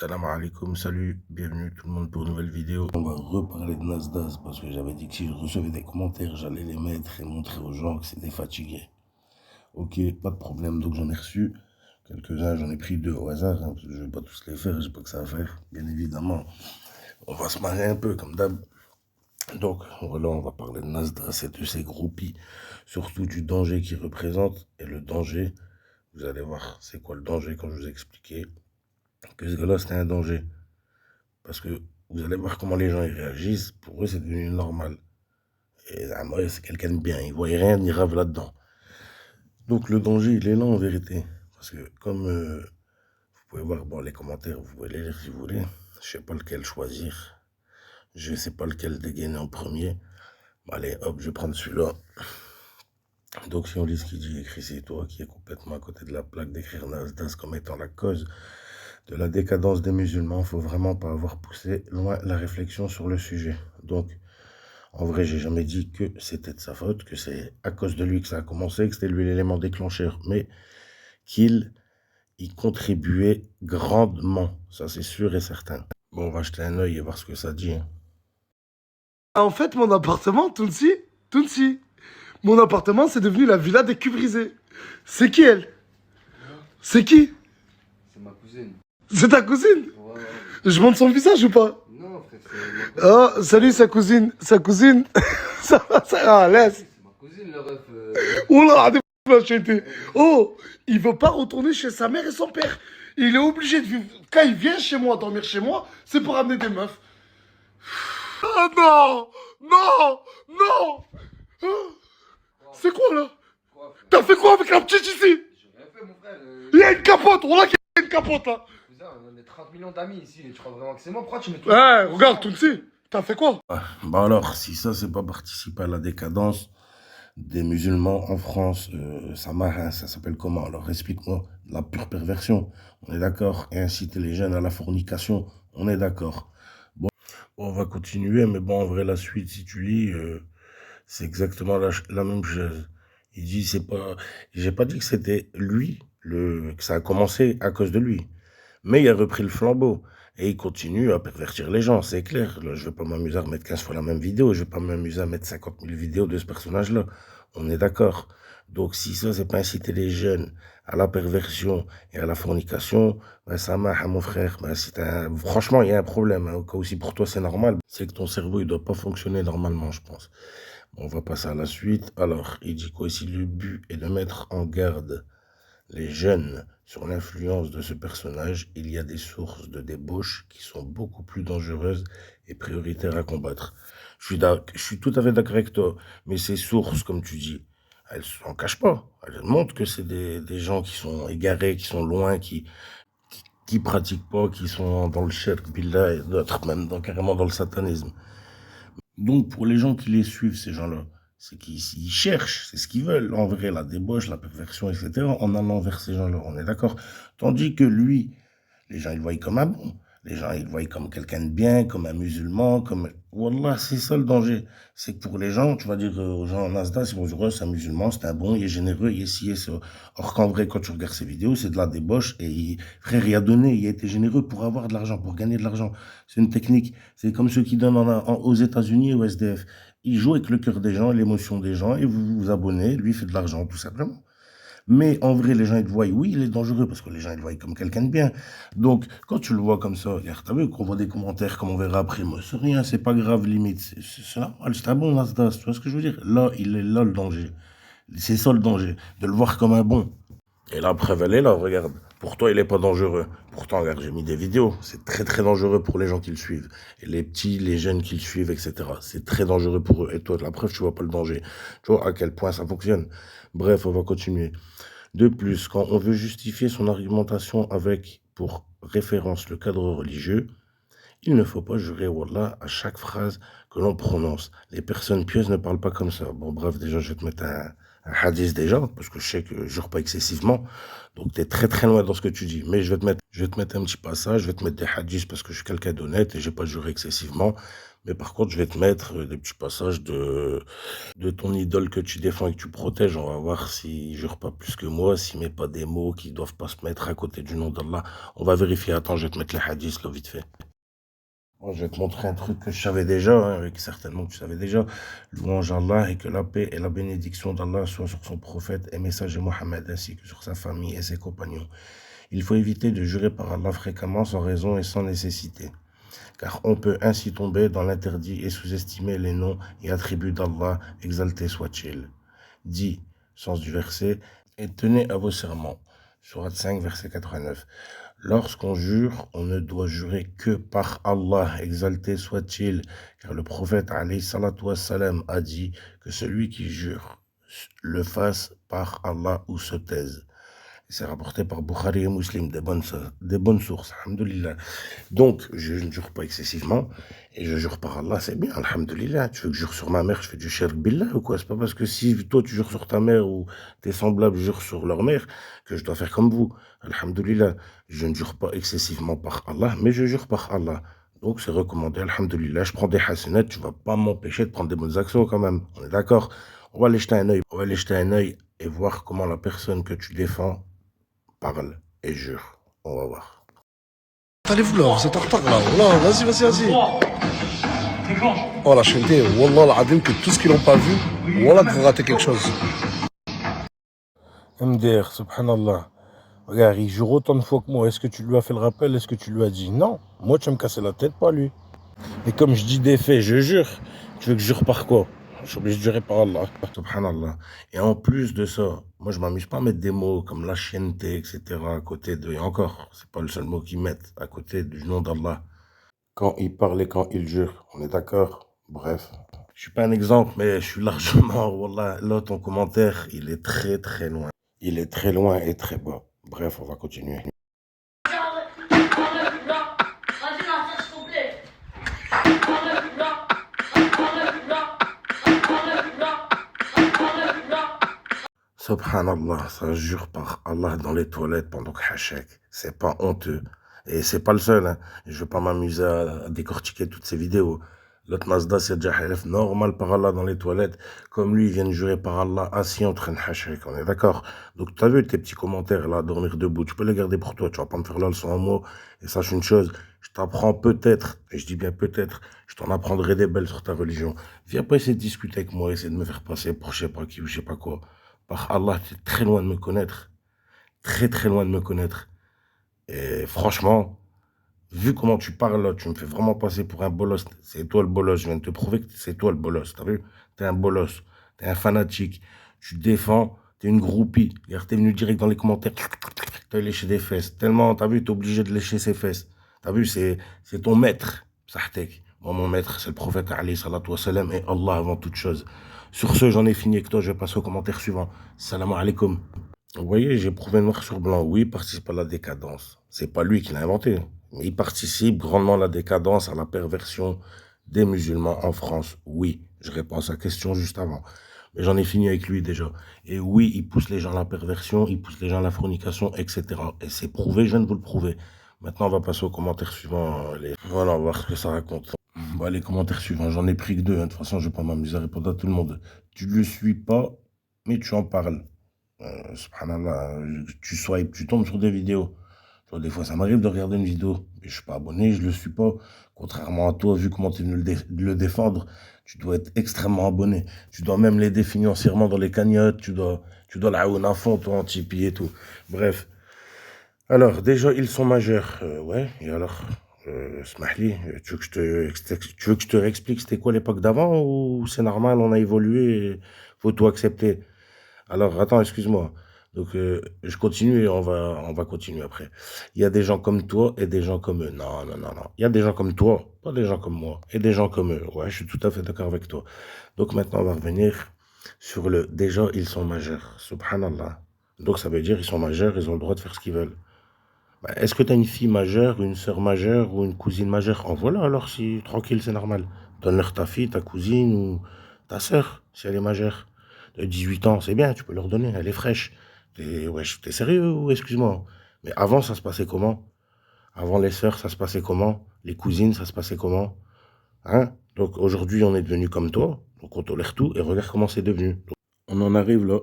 Salam alaikum, salut, bienvenue tout le monde pour une nouvelle vidéo. On va reparler de Nasdaq parce que j'avais dit que si je recevais des commentaires, j'allais les mettre et montrer aux gens que c'était fatigué. Ok, pas de problème, donc j'en ai reçu quelques-uns, j'en ai pris deux au hasard, parce que je ne vais pas tous les faire, j'ai pas que ça à faire, bien évidemment. On va se marrer un peu comme d'hab. Donc voilà, on va parler de Nasdaq, c'est de ces groupies, surtout du danger qu'ils représentent. Et le danger, vous allez voir, c'est quoi le danger quand je vous ai expliqué que ce gars-là, c'était un danger. Parce que vous allez voir comment les gens y réagissent. Pour eux, c'est devenu normal. Et moi, c'est quelqu'un de bien. Ils ne voient rien ni rave là-dedans. Donc le danger, il est là en vérité. Parce que comme vous pouvez voir bon, les commentaires, vous pouvez les lire si vous voulez. Je ne sais pas lequel choisir. Je ne sais pas lequel dégainer en premier. Allez, hop, je vais prendre celui-là. Donc si on lit ce qu'il dit, écrit c'est toi qui est complètement à côté de la plaque d'écrire Nasdaq comme étant la cause de la décadence des musulmans. Il ne faut vraiment pas avoir poussé loin la réflexion sur le sujet. Donc, en vrai, j'ai jamais dit que c'était de sa faute, que c'est à cause de lui que ça a commencé, que c'était lui l'élément déclencheur, mais qu'il y contribuait grandement. Ça, c'est sûr et certain. Bon, on va jeter un œil et voir ce que ça dit. En fait, mon appartement, Tounsi, mon appartement, c'est devenu la villa des culs brisés. C'est qui elle? C'est qui? C'est ma cousine. C'est ta cousine? Ouais. Je montre son visage ou pas? Non, frère, c'est ma cousine. Oh, salut sa cousine. Sa cousine. Ça va, ça va, laisse. C'est ma cousine, le ref. Oh là, oh, il veut pas retourner chez sa mère et son père. Il est obligé de vivre. Quand il vient chez moi, dormir chez moi, c'est pour amener des meufs. Ah non! Non! Non! C'est quoi là? Quoi, frère? T'as fait quoi avec la petite ici? J'ai rien fait, mon frère. Il y a une capote, on qu'il y a une capote là. Cousin, on est 30 millions d'amis ici. Tu crois vraiment que c'est moi? Pourquoi tu mets tout Ouais, regarde, Tounsi, t'as fait quoi? Bah alors, si ça, c'est pas participer à la décadence des musulmans en France, ça s'appelle comment? Alors, explique-moi, la pure perversion, on est d'accord? Et inciter les jeunes à la fornication, on est d'accord? Bon, on va continuer, mais bon, en vrai, la suite, si tu lis, c'est exactement la même chose. Il dit, c'est pas, j'ai pas dit que c'était lui, que ça a commencé à cause de lui. Mais il a repris le flambeau. Et il continue à pervertir les gens, c'est clair. Là, je ne vais pas m'amuser à remettre 15 fois la même vidéo. Je ne vais pas m'amuser à mettre 50 000 vidéos de ce personnage-là. On est d'accord. Donc, si ça, c'est pas inciter les jeunes à la perversion et à la fornication, ben, ça marche, mon frère. Ben, franchement, il y a un problème. Hein. Au cas où si pour toi, c'est normal, c'est que ton cerveau, il doit pas fonctionner normalement, je pense. Bon, on va passer à la suite. Alors, il dit quoi ici? Le but est de mettre en garde les jeunes sur l'influence de ce personnage. Il y a des sources de débauche qui sont beaucoup plus dangereuses et prioritaires à combattre. Je suis tout à fait d'accord avec toi, mais ces sources, comme tu dis, elles ne s'en cachent pas. Elles montrent que c'est des gens qui sont égarés, qui sont loin, qui pratiquent pas, qui sont dans le shirk, billah et d'autres, même carrément dans le satanisme. Donc, pour les gens qui les suivent, ces gens-là, c'est qu'ils cherchent, c'est ce qu'ils veulent, en vrai, la débauche, la perversion, etc., en allant vers ces gens-là, on est d'accord. Tandis que lui, les gens, ils le voient comme un bon. Les gens, ils le voient comme quelqu'un de bien, comme un musulman, comme... Wallah, c'est ça le danger. C'est que pour les gens, tu vas dire aux gens en Nasdaq, ils vont dire, c'est un musulman, c'est un bon, il est généreux, il est ci, il est ça. Or qu'en vrai, quand tu regardes ces vidéos, c'est de la débauche. Et frère, il a donné, il a été généreux pour avoir de l'argent, pour gagner de l'argent. C'est une technique. C'est comme ceux qui donnent aux États-Unis et au SDF. Ils jouent avec le cœur des gens, l'émotion des gens, et vous vous abonnez, lui, il fait de l'argent, tout simplement. Mais en vrai, les gens, ils le voient, oui, il est dangereux, parce que les gens, ils le voient comme quelqu'un de bien. Donc, quand tu le vois comme ça, regarde, t'as vu qu'on voit des commentaires, comme on verra après, moi, c'est rien, c'est pas grave, limite, c'est normal, c'est un bon Nasdaq, tu vois ce que je veux dire? Là, il est là, le danger. C'est ça, le danger, de le voir comme un bon. Et la preuve, elle est là, regarde. Pour toi, il est pas dangereux. Pourtant, regarde, j'ai mis des vidéos. C'est très, très dangereux pour les gens qui le suivent. Et les petits, les jeunes qui le suivent, etc. C'est très dangereux pour eux. Et toi, la preuve, tu vois pas le danger. Tu vois à quel point ça fonctionne. Bref, on va continuer. De plus, quand on veut justifier son argumentation avec, pour référence, le cadre religieux, il ne faut pas jurer Wallah à chaque phrase que l'on prononce. Les personnes pieuses ne parlent pas comme ça. Bon, bref, déjà, je vais te mettre un hadith déjà, parce que je sais que je jure pas excessivement. Donc, tu es très très loin dans ce que tu dis. Mais je vais te mettre un petit passage, je vais te mettre des hadiths parce que je suis quelqu'un d'honnête et je vais pas jurer excessivement. Mais par contre, je vais te mettre des petits passages de ton idole que tu défends et que tu protèges. On va voir s'il jure pas plus que moi, s'il met pas des mots qui doivent pas se mettre à côté du nom d'Allah. On va vérifier. Attends, je vais te mettre les hadiths là vite fait. Moi, je vais te montrer un truc que je savais déjà, hein, et que certainement tu savais déjà. Louange à Allah et que la paix et la bénédiction d'Allah soient sur son prophète et messager Mohammed ainsi que sur sa famille et ses compagnons. Il faut éviter de jurer par Allah fréquemment sans raison et sans nécessité, car on peut ainsi tomber dans l'interdit et sous-estimer les noms et attributs d'Allah, exalté soit-il. Dit, sens du verset, et tenez à vos serments. Sourate 5, verset 89. Lorsqu'on jure, on ne doit jurer que par Allah, exalté soit-il, car le prophète alayhi salatu wassalam a dit que celui qui jure le fasse par Allah ou se taise. C'est rapporté par Bukhari et Muslim, des bonnes sources, alhamdoulilah. Donc, je ne jure pas excessivement, et je jure par Allah, c'est bien, alhamdoulilah. Tu veux que je jure sur ma mère, je fais du shirk billah ou quoi? C'est pas parce que si toi tu jures sur ta mère ou tes semblables jurent sur leur mère que je dois faire comme vous. Alhamdoulilah. Je ne jure pas excessivement par Allah, mais je jure par Allah. Donc, c'est recommandé, alhamdoulilah. Je prends des hasanats, tu vas pas m'empêcher de prendre des bonnes actions quand même. On est d'accord? On va aller jeter un œil. On va aller jeter un œil et voir comment la personne que tu défends parle et jure. On va voir. Allez-vous là, vous êtes en retard là. Wallah, vas-y. Oh la chanté, Wallah l'adim que tout ce qu'ils n'ont pas vu, Wallah que vous ratez quelque chose. MDR, subhanallah. Regarde, il jure autant de fois que moi. Est-ce que tu lui as fait le rappel? Est-ce que tu lui as dit? Non. Moi, tu vas me casser la tête, pas lui. Et comme je dis des faits, je jure. Tu veux que je jure par quoi? Je suis obligé de jurer par Allah. Subhanallah. Et en plus de ça, moi, je m'amuse pas à mettre des mots comme la chienneté, etc. à côté de... Et encore, c'est pas le seul mot qu'ils mettent à côté du nom d'Allah. Quand il parle et quand il jure. On est d'accord? Bref. Je suis pas un exemple, mais je suis largement... Wallah, là, ton commentaire, il est très, très loin. Il est très loin et très bas. Bref, on va continuer. Subhanallah, ça jure par Allah dans les toilettes pendant que hachek. C'est pas honteux. Et c'est pas le seul, hein. Je vais pas m'amuser à décortiquer toutes ces vidéos. L'autre Mazda, c'est déjà halef normal par Allah dans les toilettes. Comme lui, il vient de jurer par Allah assis en train de hachek. On est d'accord? Donc, tu as vu tes petits commentaires là, dormir debout. Tu peux les garder pour toi. Tu vas pas me faire la leçon à moi. Et sache une chose, je t'apprends peut-être, et je dis bien peut-être, je t'en apprendrai des belles sur ta religion. Viens pas essayer de discuter avec moi, essayer de me faire passer pour je sais pas qui ou je sais pas quoi. Par Allah, tu es très loin de me connaître. Très, très loin de me connaître. Et franchement, vu comment tu parles là, tu me fais vraiment passer pour un bolos. C'est toi le bolos. Je viens de te prouver que c'est toi le bolos. T'as vu? T'es un bolos. T'es un fanatique. Tu défends. T'es une groupie. Hier, t'es venu direct dans les commentaires. T'as léché des fesses. Tellement, t'as vu, t'es obligé de lécher ses fesses. T'as vu, c'est ton maître. Sahtek. Moi, mon maître, c'est le prophète alayhi salatu wassalam et Allah avant toute chose. Sur ce, j'en ai fini avec toi. Je vais passer au commentaire suivant. Salam alaikum. Vous voyez, j'ai prouvé noir sur blanc. Oui, il participe à la décadence. C'est pas lui qui l'a inventé. Mais il participe grandement à la décadence, à la perversion des musulmans en France. Oui, je réponds à sa question juste avant. Mais j'en ai fini avec lui déjà. Et oui, il pousse les gens à la perversion, il pousse les gens à la fornication, etc. Et c'est prouvé, je viens de vous le prouver. Maintenant, on va passer aux commentaires suivants. Voilà, on va voir ce que ça raconte. Bah, les commentaires suivants, j'en ai pris que deux. Hein. De toute façon, je vais pas m'amuser à répondre à tout le monde. Tu ne le suis pas, mais tu en parles. Subhanallah, tu swipes, tu tombes sur des vidéos. Tu vois, des fois, ça m'arrive de regarder une vidéo, mais je suis pas abonné, je le suis pas. Contrairement à toi, vu comment tu es venu le défendre, tu dois être extrêmement abonné. Tu dois même l'aider financièrement dans les cagnottes, tu dois la haune à fond, toi, en Tipeee et tout. Bref. Alors, déjà, ils sont majeurs. Ouais, et alors, Smahli, tu veux que je te réexplique c'était quoi l'époque d'avant ou c'est normal, on a évolué, et faut tout accepter? Alors, attends, excuse-moi. Donc, je continue et on va continuer après. Il y a des gens comme toi et des gens comme eux. Non, non, non, non. Il y a des gens comme toi, pas des gens comme moi, et des gens comme eux. Ouais, je suis tout à fait d'accord avec toi. Donc, maintenant, on va revenir sur le... Déjà, ils sont majeurs. Subhanallah. Donc, ça veut dire ils sont majeurs, ils ont le droit de faire ce qu'ils veulent. Bah, est-ce que tu as une fille majeure, une sœur majeure ou une cousine majeure? En voilà, alors, si tranquille, c'est normal. Donne-leur ta fille, ta cousine ou ta sœur, si elle est majeure. De 18 ans, c'est bien, tu peux leur donner, elle est fraîche. T'es sérieux ou excuse-moi? Mais avant, ça se passait comment? Avant les sœurs, ça se passait comment? Les cousines, ça se passait comment? Hein? Donc aujourd'hui, on est devenu comme toi, donc on tolère tout, et regarde comment c'est devenu. Donc, on en arrive là,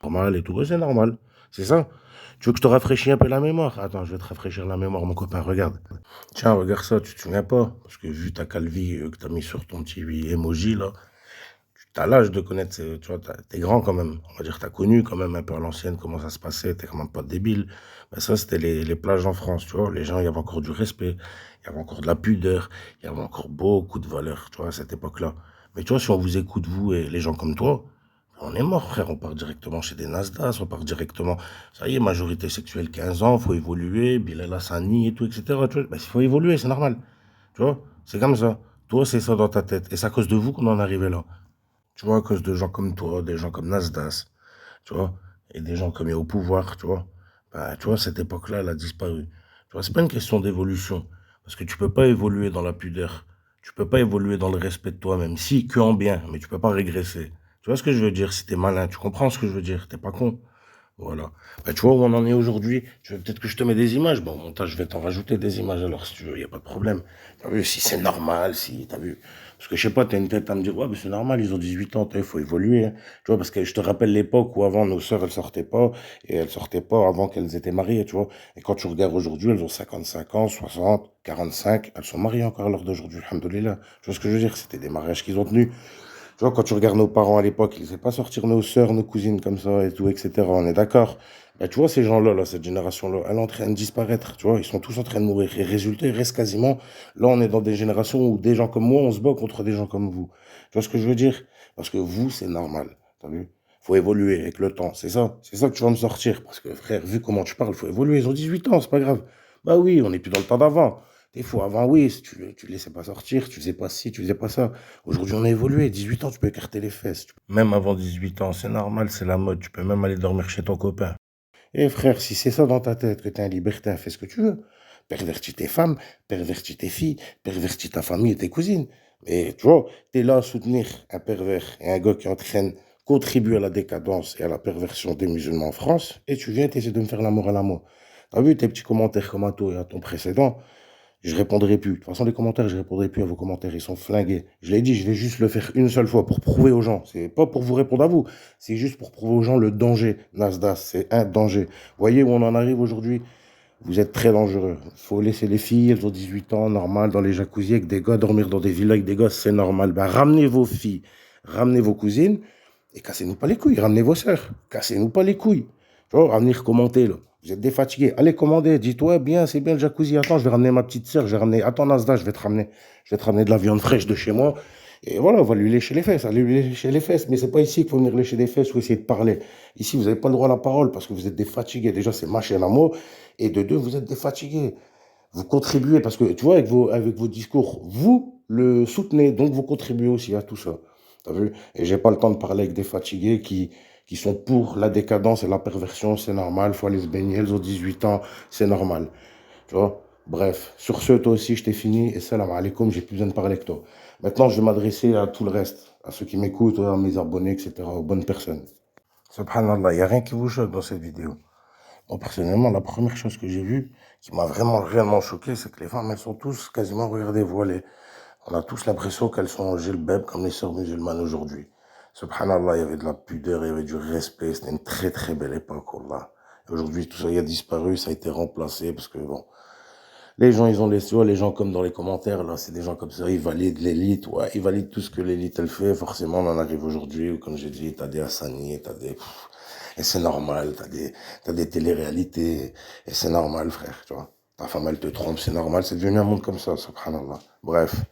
normal et tout, ouais, c'est normal, c'est ça. Tu veux que je te rafraîchisse un peu la mémoire? Attends, je vais te rafraîchir la mémoire, mon copain, regarde. Tiens, regarde ça, tu te souviens pas? Parce que vu ta calvie que t'as mis sur ton petit emoji là, t'as l'âge de connaître, tu vois, t'es grand quand même. On va dire, t'as connu quand même un peu à l'ancienne comment ça se passait, t'es quand même pas débile. Ben ça, c'était les plages en France, tu vois. Les gens, il y avait encore du respect, il y avait encore de la pudeur, il y avait encore beaucoup de valeurs, tu vois, à cette époque-là. Mais tu vois, si on vous écoute, vous et les gens comme toi, on est mort, frère. On part directement chez des Nasdaq, on part directement. Ça y est, majorité sexuelle 15 ans, faut évoluer, Bilal Hassani et tout, etc. Tu vois, ben, il faut évoluer, c'est normal. Tu vois, c'est comme ça. Toi, c'est ça dans ta tête. Et c'est à cause de vous qu'on en est arrivé là. Tu vois, à cause de gens comme toi, des gens comme Nasdaq, tu vois, et des gens comme il y a au pouvoir, tu vois. Bah, tu vois, cette époque-là, elle a disparu. Tu vois, c'est pas une question d'évolution. Parce que tu peux pas évoluer dans la pudeur. Tu peux pas évoluer dans le respect de toi-même. Si, que en bien, mais tu peux pas régresser. Tu vois ce que je veux dire? Si t'es malin, tu comprends ce que je veux dire? T'es pas con. Voilà. Bah, tu vois où on en est aujourd'hui. Tu veux peut-être que je te mets des images. Bon, au montage, je vais t'en rajouter des images alors, si tu veux, il n'y a pas de problème. T'as vu, si c'est normal, si, t'as vu. Parce que je sais pas, t'as une tête à me dire, ouais, mais c'est normal, ils ont 18 ans, il faut évoluer, hein. Tu vois, parce que je te rappelle l'époque où avant, nos sœurs, elles sortaient pas, et elles sortaient pas avant qu'elles étaient mariées, tu vois. Et quand tu regardes aujourd'hui, elles ont 55 ans, 60, 45, elles sont mariées encore à l'heure d'aujourd'hui, alhamdoulilah. Tu vois ce que je veux dire? C'était des mariages qu'ils ont tenus. Tu vois, quand tu regardes nos parents à l'époque, ils ne faisaient pas sortir nos sœurs, nos cousines comme ça et tout, etc. On est d'accord. Ben, tu vois, ces gens-là, là, cette génération-là, elle est en train de disparaître. Tu vois, ils sont tous en train de mourir. Et résultat, il reste quasiment. Là, on est dans des générations où des gens comme moi, on se bat contre des gens comme vous. Tu vois ce que je veux dire? Parce que vous, c'est normal. T'as vu? Faut évoluer avec le temps. C'est ça. C'est ça que tu vas me sortir. Parce que, frère, vu comment tu parles, faut évoluer. Ils ont 18 ans, c'est pas grave. Bah oui, on n'est plus dans le temps d'avant. Des fois, avant, oui, si tu laissais pas sortir, tu faisais pas ci, tu faisais pas ça. Aujourd'hui, on a évolué. 18 ans, tu peux écarter les fesses. Même avant 18 ans, c'est normal, c'est la mode. Tu peux même aller dormir chez ton copain. Eh frère, si c'est ça dans ta tête, que t'es un libertin, fais ce que tu veux. Pervertis tes femmes, pervertis tes filles, pervertis ta famille et tes cousines. Mais tu vois, t'es là à soutenir un pervers et un gars qui est en train de contribuer à la décadence et à la perversion des musulmans en France, et tu viens t'essayer de me faire la morale à moi. T'as vu tes petits commentaires comme à toi et à ton précédent? Je répondrai plus. De toute façon, les commentaires, je répondrai plus à vos commentaires. Ils sont flingués. Je l'ai dit, je vais juste le faire une seule fois pour prouver aux gens. C'est pas pour vous répondre à vous. C'est juste pour prouver aux gens le danger. Nasdaq, c'est un danger. Voyez où on en arrive aujourd'hui? Vous êtes très dangereux. Il faut laisser les filles, elles ont 18 ans, normal, dans les jacuzzis avec des gars, dormir dans des villas avec des gosses, c'est normal. Ben, ramenez vos filles, ramenez vos cousines et cassez-nous pas les couilles. Ramenez vos sœurs, cassez-nous pas les couilles. Tu vois, à venir commenter, là. Vous êtes défatigués. Allez commander. Dites-toi, bien, c'est bien le jacuzzi. Attends, je vais ramener ma petite sœur. Je vais ramener. Attends, Nasdaq, je vais te ramener de la viande fraîche de chez moi. Et voilà, on va lui lécher les fesses. Allez lui lécher les fesses. Mais c'est pas ici qu'il faut venir lécher des fesses ou essayer de parler. Ici, vous n'avez pas le droit à la parole parce que vous êtes des fatigués. Déjà, c'est ma chaîne à moi. Et de deux, vous êtes des fatigués. Vous contribuez parce que, tu vois, avec vos discours, vous le soutenez. Donc, vous contribuez aussi à tout ça. T'as vu? Et j'ai pas le temps de parler avec des fatigués qui sont pour la décadence et la perversion, c'est normal, il faut aller se baigner, elles ont 18 ans, c'est normal. Tu vois? Bref, sur ce, toi aussi, je t'ai fini, et salam alaikum, j'ai plus besoin de parler avec toi. Maintenant, je vais m'adresser à tout le reste, à ceux qui m'écoutent, à mes abonnés, etc., aux bonnes personnes. Subhanallah, il n'y a rien qui vous choque dans cette vidéo. Moi, personnellement, la première chose que j'ai vue, qui m'a vraiment réellement choqué, c'est que les femmes, elles sont tous quasiment, regardez, voilées. On a tous l'impression qu'elles sont en gilbeb comme les sœurs musulmanes aujourd'hui. Subhanallah, il y avait de la pudeur, il y avait du respect, c'était une très très belle époque, wallah. Aujourd'hui, tout ça y a disparu, ça a été remplacé, parce que bon, les gens, ils ont les, tu vois, les gens comme dans les commentaires, là, c'est des gens comme ça, ils valident l'élite, ouais, ils valident tout ce que l'élite, elle fait, forcément, on en arrive aujourd'hui, où, comme j'ai dit, t'as des Hassani, t'as des, et c'est normal, t'as des téléréalités, et c'est normal, frère, tu vois. Ta femme, elle te trompe, c'est normal, c'est devenu un monde comme ça, subhanallah. Bref.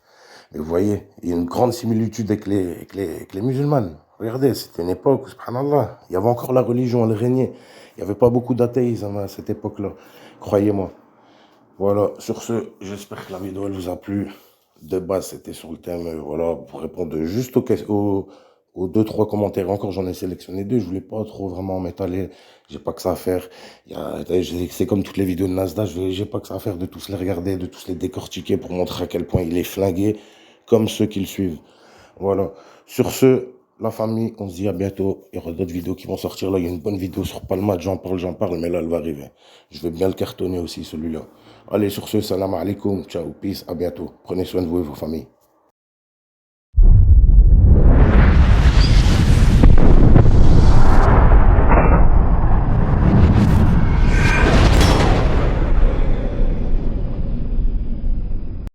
Et vous voyez, il y a une grande similitude avec les musulmanes. Regardez, c'était une époque où, subhanallah, il y avait encore la religion, elle régnait. Il n'y avait pas beaucoup d'athéisme à cette époque-là, croyez-moi. Voilà, sur ce, j'espère que la vidéo elle vous a plu. De base, c'était sur le thème, voilà, pour répondre juste aux deux, trois commentaires. Encore, j'en ai sélectionné deux, je voulais pas trop vraiment m'étaler. J'ai pas que ça à faire. C'est comme toutes les vidéos de Nasdaq, j'ai pas que ça à faire de tous les regarder, de tous les décortiquer pour montrer à quel point il est flingué, comme ceux qui le suivent. Voilà. Sur ce, la famille, on se dit à bientôt. Il y aura d'autres vidéos qui vont sortir. Là, il y a une bonne vidéo sur Palma, j'en parle, mais là, elle va arriver. Je vais bien le cartonner aussi, celui-là. Allez, sur ce, salam alaikum, ciao, peace, à bientôt. Prenez soin de vous et vos familles.